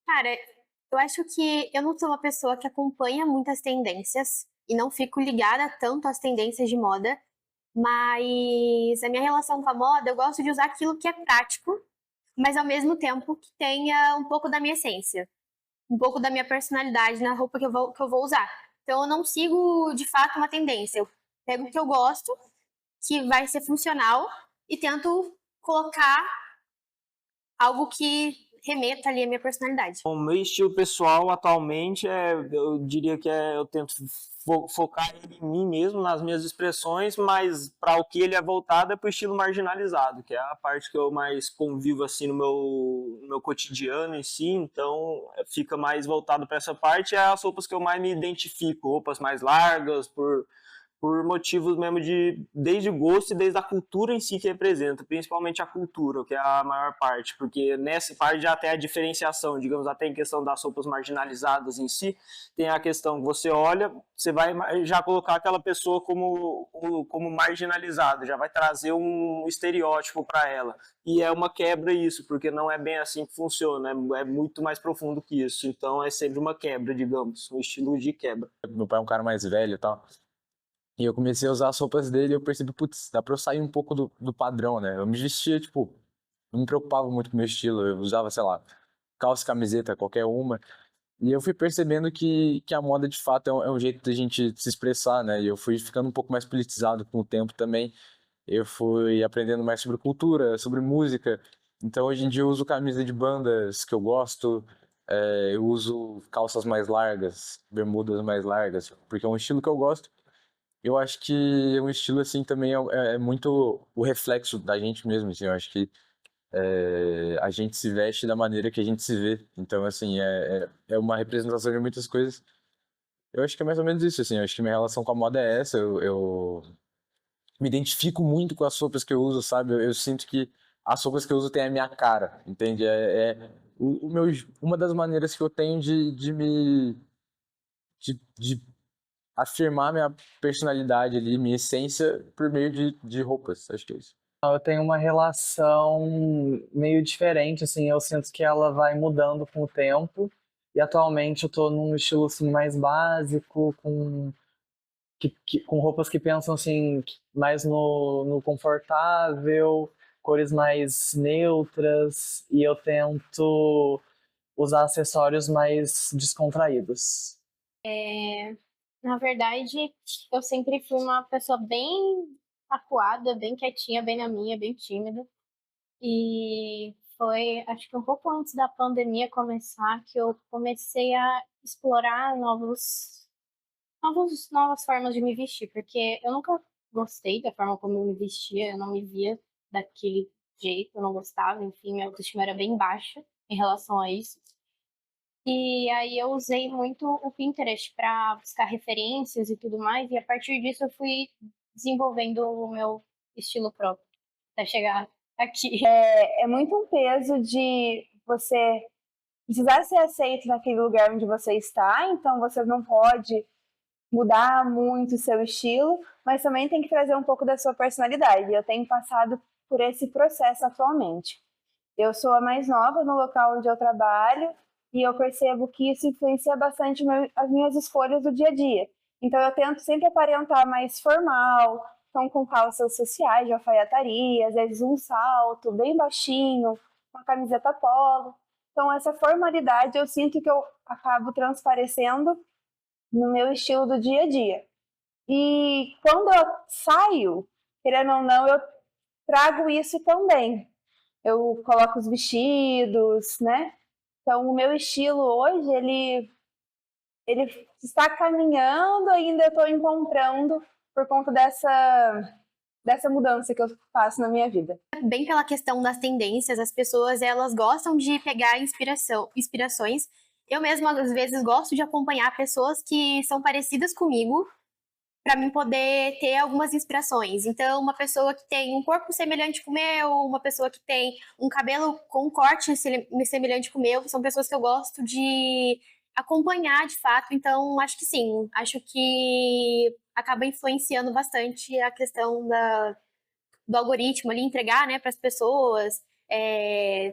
Cara, eu acho que eu não sou uma pessoa que acompanha muitas tendências e não fico ligada tanto às tendências de moda, mas a minha relação com a moda, eu gosto de usar aquilo que é prático, mas ao mesmo tempo que tenha um pouco da minha essência, um pouco da minha personalidade na roupa que eu vou usar. Então eu não sigo de fato uma tendência. Eu pego o que eu gosto, que vai ser funcional, e tento colocar algo que remeta ali à minha personalidade. O meu estilo pessoal atualmente eu diria que eu tento focar em mim mesmo, nas minhas expressões, mas para o que ele é voltado é para o estilo marginalizado, que é a parte que eu mais convivo assim no meu cotidiano em si, então fica mais voltado para essa parte, é as roupas que eu mais me identifico, roupas mais largas, por motivos mesmo desde o gosto e desde a cultura em si que representa, principalmente a cultura, que é a maior parte, porque nessa parte já tem a diferenciação, digamos, até em questão das roupas marginalizadas em si, tem a questão que você olha, você vai já colocar aquela pessoa como marginalizada, já vai trazer um estereótipo para ela, e é uma quebra isso, porque não é bem assim que funciona, é muito mais profundo que isso, então é sempre uma quebra, digamos, um estilo de quebra. Meu pai é um cara mais velho e tal. E eu comecei a usar as roupas dele e eu percebi, putz, dá pra eu sair um pouco do padrão, né? Eu me vestia, tipo, não me preocupava muito com o meu estilo. Eu usava, sei lá, calça e camiseta, qualquer uma. E eu fui percebendo que a moda, de fato, é um jeito da gente se expressar, né? E eu fui ficando um pouco mais politizado com o tempo também. Eu fui aprendendo mais sobre cultura, sobre música. Então, hoje em dia, eu uso camisa de bandas que eu gosto. Eu uso calças mais largas, bermudas mais largas, porque é um estilo que eu gosto. Eu acho que um estilo assim também é muito o reflexo da gente mesmo, assim. Eu acho que a gente se veste da maneira que a gente se vê. Então, assim, é uma representação de muitas coisas. Eu acho que é mais ou menos isso, assim. Eu acho que minha relação com a moda é essa. Eu me identifico muito com as roupas que eu uso, sabe? Eu sinto que as roupas que eu uso têm a minha cara, entende? Uma das maneiras que eu tenho de afirmar minha personalidade ali, minha essência por meio de roupas, acho que é isso. Eu tenho uma relação meio diferente, assim, eu sinto que ela vai mudando com o tempo. E atualmente eu tô num estilo assim mais básico, com roupas que pensam assim mais no confortável, cores mais neutras, e eu tento usar acessórios mais descontraídos. Na verdade, eu sempre fui uma pessoa bem acuada, bem quietinha, bem na minha, bem tímida. E foi, acho que um pouco antes da pandemia começar, que eu comecei a explorar novas formas de me vestir, porque eu nunca gostei da forma como eu me vestia, eu não me via daquele jeito, eu não gostava, enfim, minha autoestima era bem baixa em relação a isso. E aí eu usei muito o Pinterest para buscar referências e tudo mais, e a partir disso eu fui desenvolvendo o meu estilo próprio, até chegar aqui. É muito um peso de você precisar ser aceito naquele lugar onde você está, então você não pode mudar muito o seu estilo, mas também tem que trazer um pouco da sua personalidade. Eu tenho passado por esse processo atualmente. Eu sou a mais nova no local onde eu trabalho e eu percebo que isso influencia bastante as minhas escolhas do dia a dia. Então eu tento sempre aparentar mais formal, então com calças sociais de alfaiataria, às vezes um salto bem baixinho, uma camiseta polo. Então essa formalidade eu sinto que eu acabo transparecendo no meu estilo do dia a dia. E quando eu saio, querendo ou não, eu trago isso também. Eu coloco os vestidos, né? Então, o meu estilo hoje, ele está caminhando, ainda estou encontrando por conta dessa mudança que eu faço na minha vida. Bem pela questão das tendências, as pessoas elas gostam de pegar inspirações. Eu mesma às vezes gosto de acompanhar pessoas que são parecidas comigo para mim poder ter algumas inspirações. Então, uma pessoa que tem um corpo semelhante com o meu, uma pessoa que tem um cabelo com um corte semelhante com o meu, são pessoas que eu gosto de acompanhar de fato. Então, acho que sim, acho que acaba influenciando bastante a questão do algoritmo ali, entregar, né, para as pessoas.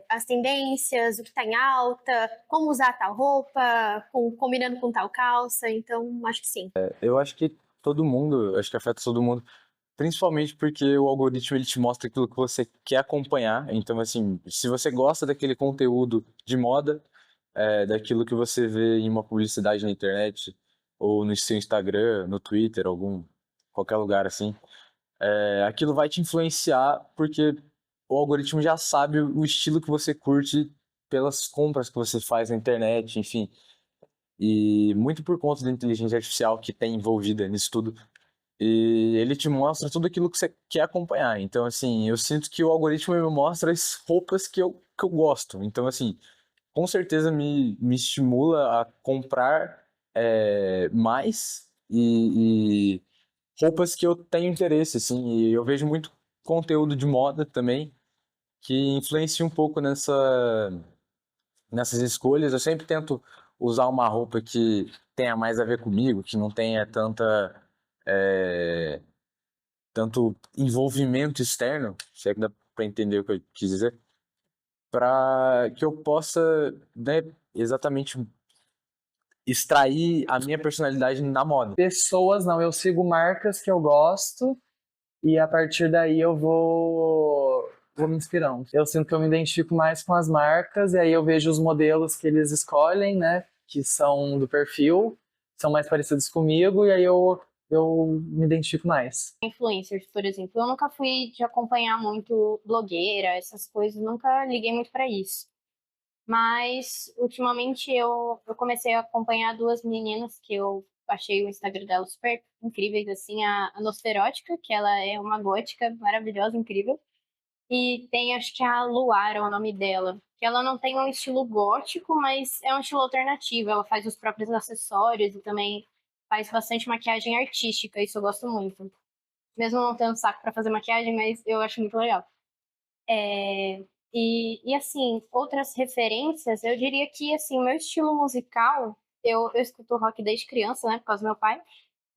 as tendências, o que está em alta, como usar tal roupa, combinando com tal calça. Então, acho que sim. Eu acho que todo mundo, acho que afeta todo mundo, principalmente porque o algoritmo ele te mostra aquilo que você quer acompanhar. Então, assim, se você gosta daquele conteúdo de moda, daquilo que você vê em uma publicidade na internet, ou no seu Instagram, no Twitter, qualquer lugar assim, aquilo vai te influenciar porque o algoritmo já sabe o estilo que você curte pelas compras que você faz na internet, enfim. E muito por conta da inteligência artificial que tem envolvida nisso tudo. E ele te mostra tudo aquilo que você quer acompanhar. Então, assim, eu sinto que o algoritmo me mostra as roupas que eu gosto. Então, assim, com certeza me estimula a comprar mais e roupas que eu tenho interesse, assim. E eu vejo muito conteúdo de moda também que influencia um pouco nessas escolhas. Eu sempre tento usar uma roupa que tenha mais a ver comigo, que não tenha é, tanto envolvimento externo, se é que dá para entender o que eu quis dizer, para que eu possa, né, exatamente extrair a minha personalidade na moda. Pessoas, não, eu sigo marcas que eu gosto e a partir daí eu vou me inspirando. Eu sinto que eu me identifico mais com as marcas e aí eu vejo os modelos que eles escolhem, né, que são do perfil, são mais parecidos comigo e aí eu me identifico mais. Influencers, por exemplo. Eu nunca fui de acompanhar muito blogueira, essas coisas, nunca liguei muito pra isso. Mas, ultimamente, eu comecei a acompanhar duas meninas que eu achei o Instagram dela super incríveis, assim, a Nosferótica, que ela é uma gótica maravilhosa, incrível. E tem, acho que a Luar é o nome dela, que ela não tem um estilo gótico, mas é um estilo alternativo. Ela faz os próprios acessórios e também faz bastante maquiagem artística, isso eu gosto muito. Mesmo não tendo saco pra fazer maquiagem, mas eu acho muito legal. E assim, outras referências, eu diria que, assim, meu estilo musical, eu escuto rock desde criança, né, por causa do meu pai.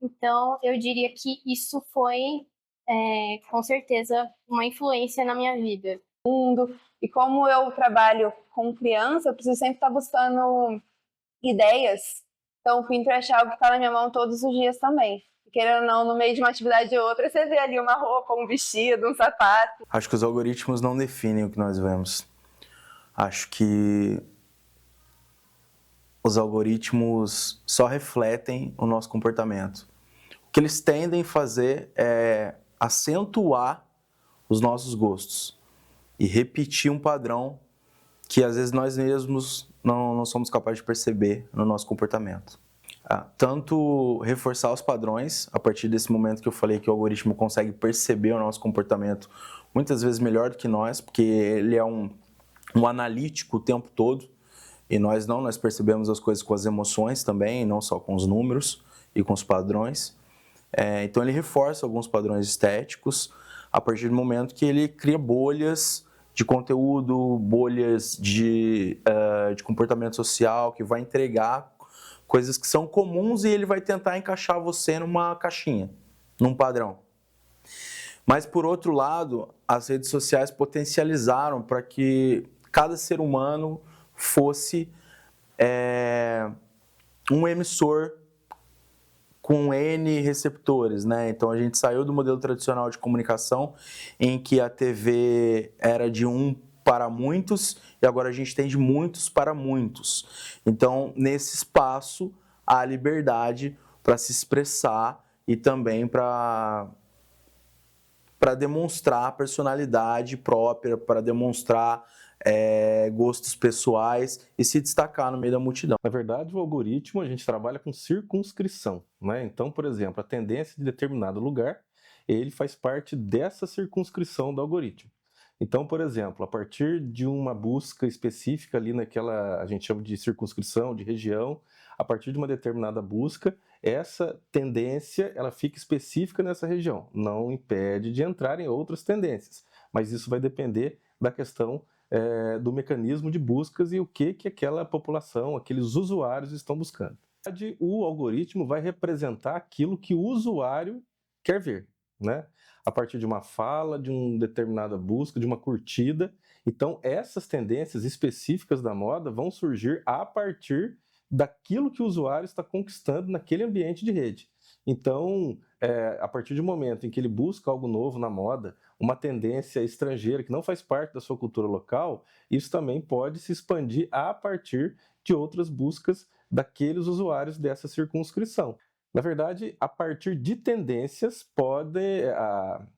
Então, eu diria que isso foi, com certeza, uma influência na minha vida. E como eu trabalho com criança, eu preciso sempre estar buscando ideias. Então, o Pinterest é algo que está na minha mão todos os dias também. Querendo ou não, no meio de uma atividade ou outra, você vê ali uma roupa, um vestido, um sapato. Acho que os algoritmos não definem o que nós vemos. Acho que os algoritmos só refletem o nosso comportamento. O que eles tendem a fazer é acentuar os nossos gostos e repetir um padrão que às vezes nós mesmos não somos capazes de perceber no nosso comportamento. Tanto reforçar os padrões, a partir desse momento que eu falei que o algoritmo consegue perceber o nosso comportamento muitas vezes melhor do que nós, porque ele é um analítico o tempo todo, e nós percebemos as coisas com as emoções também, não só com os números e com os padrões. Então ele reforça alguns padrões estéticos a partir do momento que ele cria bolhas de conteúdo, bolhas de comportamento social, que vai entregar coisas que são comuns e ele vai tentar encaixar você numa caixinha, num padrão. Mas, por outro lado, as redes sociais potencializaram para que cada ser humano fosse um emissor com N receptores, né? Então, a gente saiu do modelo tradicional de comunicação, em que a TV era de um para muitos, e agora a gente tem de muitos para muitos. Então, nesse espaço, há liberdade para se expressar e também para demonstrar personalidade própria, para demonstrar gostos pessoais e se destacar no meio da multidão. Na verdade, o algoritmo, a gente trabalha com circunscrição, né? Então, por exemplo, a tendência de determinado lugar, ele faz parte dessa circunscrição do algoritmo. Então, por exemplo, a partir de uma busca específica ali naquela, a gente chama de circunscrição, de região, a partir de uma determinada busca, essa tendência, ela fica específica nessa região. Não impede de entrar em outras tendências, mas isso vai depender da questão do mecanismo de buscas e o que aquela população, aqueles usuários estão buscando. O algoritmo vai representar aquilo que o usuário quer ver. né? A partir de uma fala, de uma determinada busca, de uma curtida. Então, essas tendências específicas da moda vão surgir a partir daquilo que o usuário está conquistando naquele ambiente de rede. Então, a partir do momento em que ele busca algo novo na moda, uma tendência estrangeira que não faz parte da sua cultura local, isso também pode se expandir a partir de outras buscas daqueles usuários dessa circunscrição. Na verdade, a partir de tendências,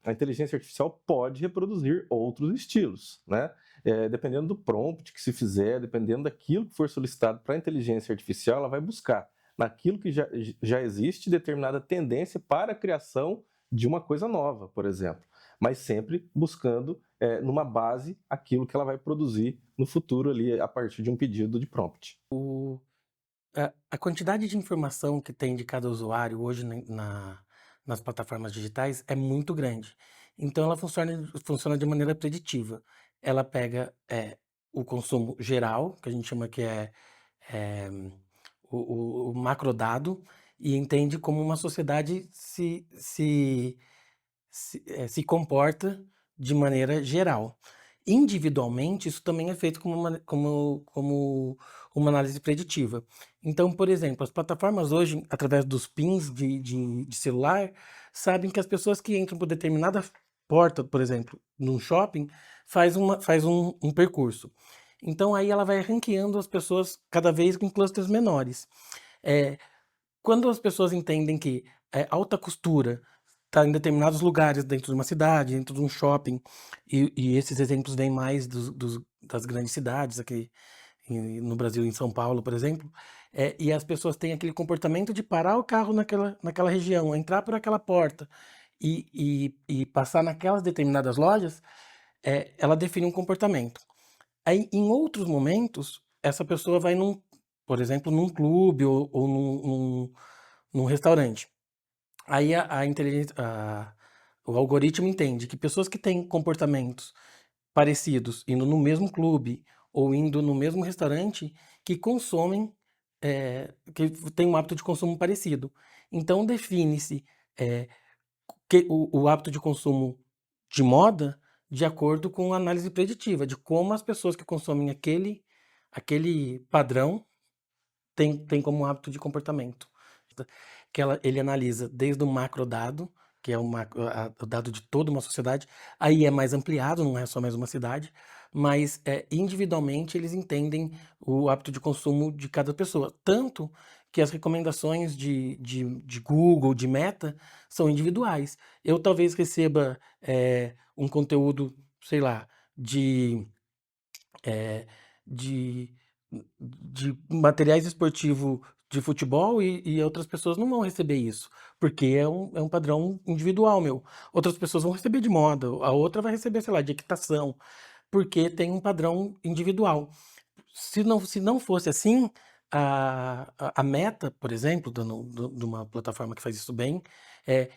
a inteligência artificial pode reproduzir outros estilos, né? Dependendo do prompt que se fizer, dependendo daquilo que for solicitado para a inteligência artificial, ela vai buscar naquilo que já existe determinada tendência para a criação de uma coisa nova, por exemplo. Mas sempre buscando, numa base, aquilo que ela vai produzir no futuro ali, a partir de um pedido de prompt. A quantidade de informação que tem de cada usuário hoje nas plataformas digitais é muito grande. Então, ela funciona de maneira preditiva. Ela pega o consumo geral, que a gente chama que é o macrodado, e entende como uma sociedade se comporta de maneira geral. Individualmente, isso também é feito como uma análise preditiva. Então, por exemplo, as plataformas hoje, através dos pins de celular, sabem que as pessoas que entram por determinada porta, por exemplo, num shopping, faz um percurso. Então, aí ela vai ranqueando as pessoas cada vez em clusters menores. Quando as pessoas entendem que alta costura está em determinados lugares dentro de uma cidade, dentro de um shopping, e esses exemplos vêm mais das grandes cidades, aqui no Brasil, em São Paulo, por exemplo, e as pessoas têm aquele comportamento de parar o carro naquela região, entrar por aquela porta e passar naquelas determinadas lojas, ela define um comportamento. Aí, em outros momentos, essa pessoa vai por exemplo, num clube ou num restaurante. Aí o algoritmo entende que pessoas que têm comportamentos parecidos, indo no mesmo clube ou indo no mesmo restaurante, que consomem, que têm um hábito de consumo parecido. Então, define-se o hábito de consumo de moda de acordo com a análise preditiva, de como as pessoas que consomem aquele padrão têm como hábito de comportamento. Que ele analisa desde o macrodado, que é o dado de toda uma sociedade, aí é mais ampliado, não é só mais uma cidade, mas individualmente eles entendem o hábito de consumo de cada pessoa. Tanto que as recomendações de Google, de Meta, são individuais. Eu talvez receba um conteúdo, sei lá, de materiais esportivos de futebol e outras pessoas não vão receber isso, porque é um padrão individual meu. Outras pessoas vão receber de moda, a outra vai receber, sei lá, de equitação, porque tem um padrão individual. Se não fosse assim, a Meta, por exemplo, de uma plataforma que faz isso bem,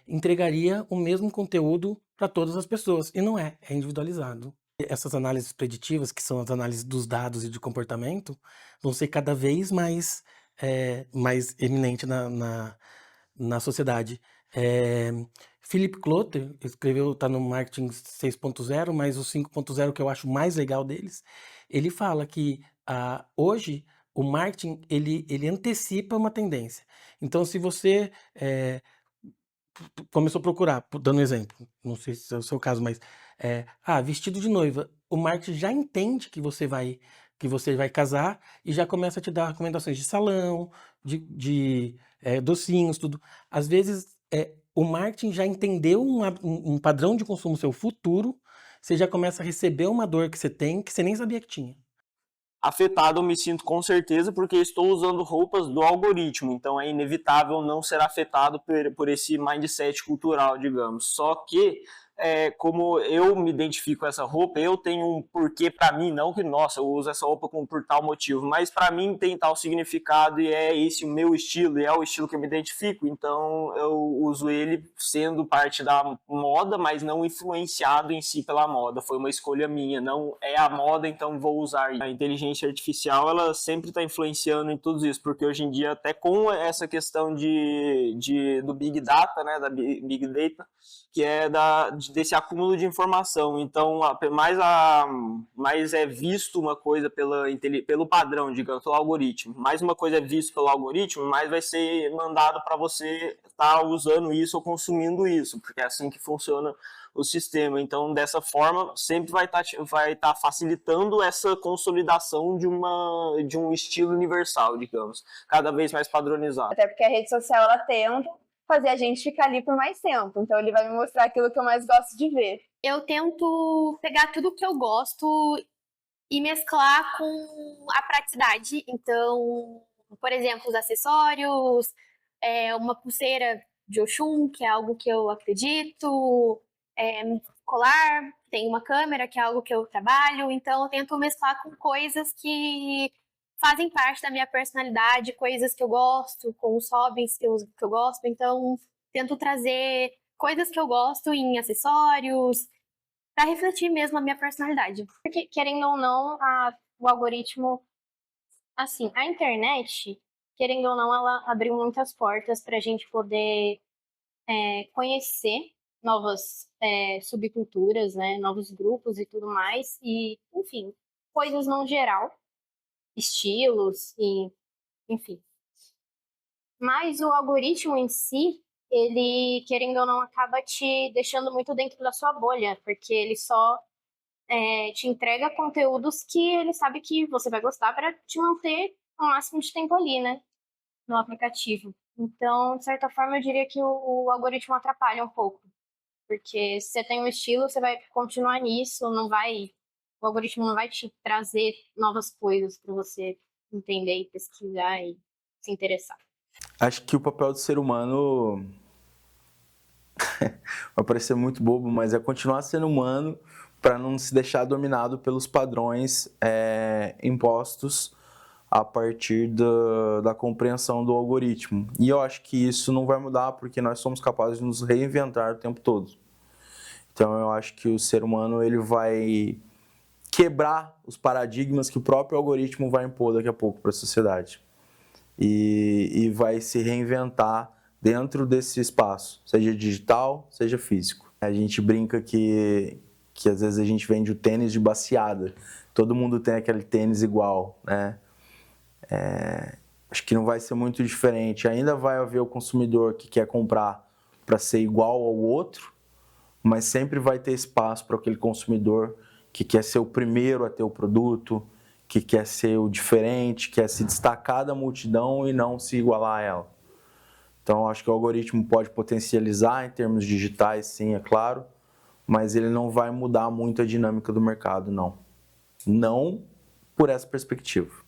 entregaria o mesmo conteúdo para todas as pessoas, e não é individualizado. Essas análises preditivas, que são as análises dos dados e de comportamento, vão ser cada vez mais eminente na sociedade. Philip Kotler escreveu, está no Marketing 6.0, mas o 5.0 que eu acho mais legal deles, ele fala que hoje o marketing ele antecipa uma tendência. Então, se você começou a procurar, dando um exemplo, não sei se é o seu caso, mas vestido de noiva, o marketing já entende que você vai casar e já começa a te dar recomendações de salão, de docinhos, tudo. Às vezes, o marketing já entendeu um padrão de consumo seu futuro, você já começa a receber uma dor que você tem, que você nem sabia que tinha. Afetado eu me sinto com certeza porque estou usando roupas do algoritmo, então é inevitável não ser afetado por esse mindset cultural, digamos. Só que como eu me identifico com essa roupa, eu tenho um porquê para mim, não que, nossa, eu uso essa roupa por tal motivo, mas para mim tem tal significado e é esse o meu estilo, e é o estilo que eu me identifico, então eu uso ele sendo parte da moda, mas não influenciado em si pela moda, foi uma escolha minha, não é a moda, então vou usar. A inteligência artificial, ela sempre está influenciando em tudo isso, porque hoje em dia, até com essa questão do Big Data, né, da Big Data, que é desse acúmulo de informação. Então, mais é visto uma coisa pelo padrão, digamos, pelo algoritmo. Mais uma coisa é visto pelo algoritmo, mais vai ser mandado para você estar usando isso ou consumindo isso, porque é assim que funciona o sistema. Então, dessa forma, sempre vai estar facilitando essa consolidação de um estilo universal, digamos, cada vez mais padronizado. Até porque a rede social, ela tenta fazer a gente ficar ali por mais tempo. Então, ele vai me mostrar aquilo que eu mais gosto de ver. Eu tento pegar tudo que eu gosto e mesclar com a praticidade. Então, por exemplo, os acessórios, uma pulseira de Oxum, que é algo que eu acredito, colar, tem uma câmera, que é algo que eu trabalho. Então, eu tento mesclar com coisas que fazem parte da minha personalidade, coisas que eu gosto, com os hobbies que eu gosto. Então, tento trazer coisas que eu gosto em acessórios, para refletir mesmo a minha personalidade. Porque, querendo ou não, o algoritmo, assim, a internet, querendo ou não, ela abriu muitas portas para a gente poder conhecer novas subculturas, né, novos grupos e tudo mais, e, enfim, coisas no geral, estilos, e, enfim. Mas o algoritmo em si, ele, querendo ou não, acaba te deixando muito dentro da sua bolha, porque ele só te entrega conteúdos que ele sabe que você vai gostar para te manter o máximo de tempo ali, né, no aplicativo. Então, de certa forma, eu diria que o algoritmo atrapalha um pouco, porque se você tem um estilo, você vai continuar nisso, o algoritmo não vai te trazer novas coisas para você entender e pesquisar e se interessar. Acho que o papel do ser humano vai parecer muito bobo, mas é continuar sendo humano para não se deixar dominado pelos padrões impostos a partir da compreensão do algoritmo. E eu acho que isso não vai mudar porque nós somos capazes de nos reinventar o tempo todo. Então eu acho que o ser humano ele vai quebrar os paradigmas que o próprio algoritmo vai impor daqui a pouco para a sociedade. E vai se reinventar dentro desse espaço, seja digital, seja físico. A gente brinca que às vezes a gente vende o tênis de baseada, todo mundo tem aquele tênis igual, né? Acho que não vai ser muito diferente, ainda vai haver o consumidor que quer comprar para ser igual ao outro, mas sempre vai ter espaço para aquele consumidor que quer ser o primeiro a ter o produto, que quer ser o diferente, quer se destacar da multidão e não se igualar a ela. Então, acho que o algoritmo pode potencializar em termos digitais, sim, é claro, mas ele não vai mudar muito a dinâmica do mercado, não. Não por essa perspectiva.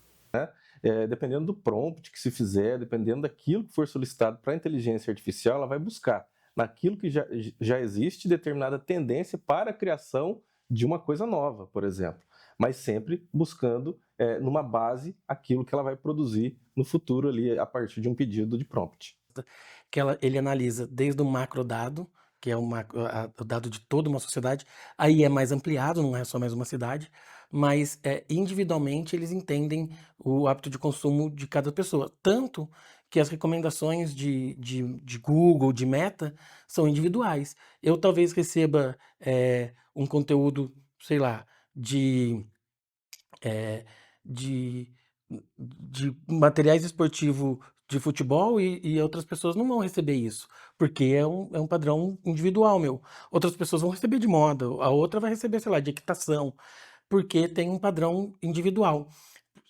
Dependendo do prompt que se fizer, dependendo daquilo que for solicitado para a inteligência artificial, ela vai buscar naquilo que já existe determinada tendência para a criação de uma coisa nova, por exemplo. Mas sempre buscando numa base aquilo que ela vai produzir no futuro ali a partir de um pedido de prompt. Que ele analisa desde o macrodado, que é o dado de toda uma sociedade, aí é mais ampliado, não é só mais uma cidade, mas individualmente eles entendem o hábito de consumo de cada pessoa. Tanto que as recomendações de Google, de Meta, são individuais. Eu talvez receba um conteúdo, sei lá, de materiais esportivos de futebol e outras pessoas não vão receber isso, porque é um padrão individual meu. Outras pessoas vão receber de moda, a outra vai receber, sei lá, de equitação, porque tem um padrão individual.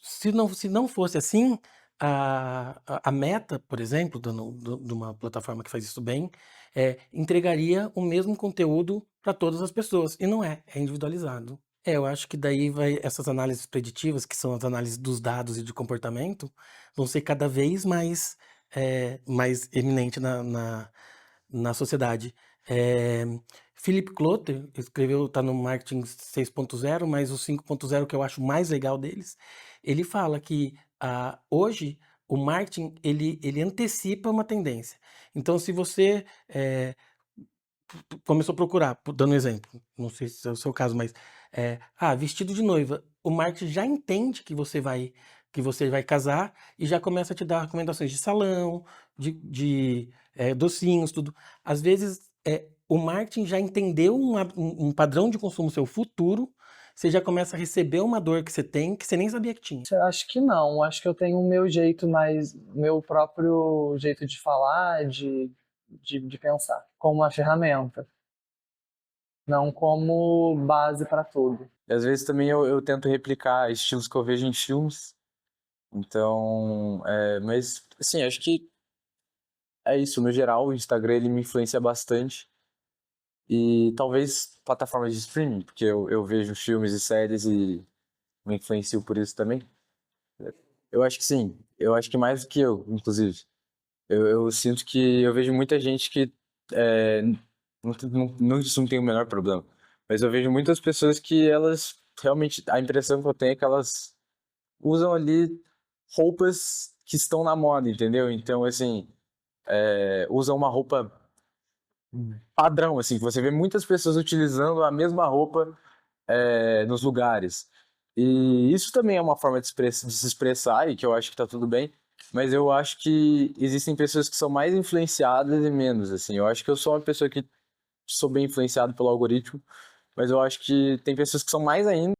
Se não fosse assim, a Meta, por exemplo, de uma plataforma que faz isso bem, entregaria o mesmo conteúdo para todas as pessoas, e não é individualizado. Eu acho que daí essas análises preditivas, que são as análises dos dados e de comportamento, vão ser cada vez mais eminente na sociedade. Philip Kotler escreveu, tá no Marketing 6.0, mas o 5.0 que eu acho mais legal deles, ele fala que hoje o marketing ele antecipa uma tendência. Então, se você começou a procurar, dando um exemplo, não sei se é o seu caso, mas vestido de noiva, o marketing já entende que você vai casar e já começa a te dar recomendações de salão, de docinhos, tudo. Às vezes, o marketing já entendeu um padrão de consumo seu futuro, você já começa a receber uma dor que você nem sabia que tinha. Eu acho que não. Acho que eu tenho o meu jeito mais, meu próprio jeito de falar, de pensar, como uma ferramenta, não como base para tudo. E às vezes também eu tento replicar estilos que eu vejo em filmes. Então, mas assim, acho que é isso. No geral, o Instagram ele me influencia bastante. E talvez plataformas de streaming, porque eu vejo filmes e séries e me influencio por isso também. Eu acho que sim. Eu acho que mais do que eu, inclusive. Eu sinto que eu vejo muita gente que isso não tem o menor problema. Mas eu vejo muitas pessoas que elas realmente, a impressão que eu tenho é que elas usam ali roupas que estão na moda, entendeu? Então, assim, usam uma roupa padrão, assim, que você vê muitas pessoas utilizando a mesma roupa nos lugares. E isso também é uma forma de se expressar e que eu acho que tá tudo bem, mas eu acho que existem pessoas que são mais influenciadas e menos, assim. Eu acho que eu sou uma pessoa que sou bem influenciado pelo algoritmo, mas eu acho que tem pessoas que são mais ainda.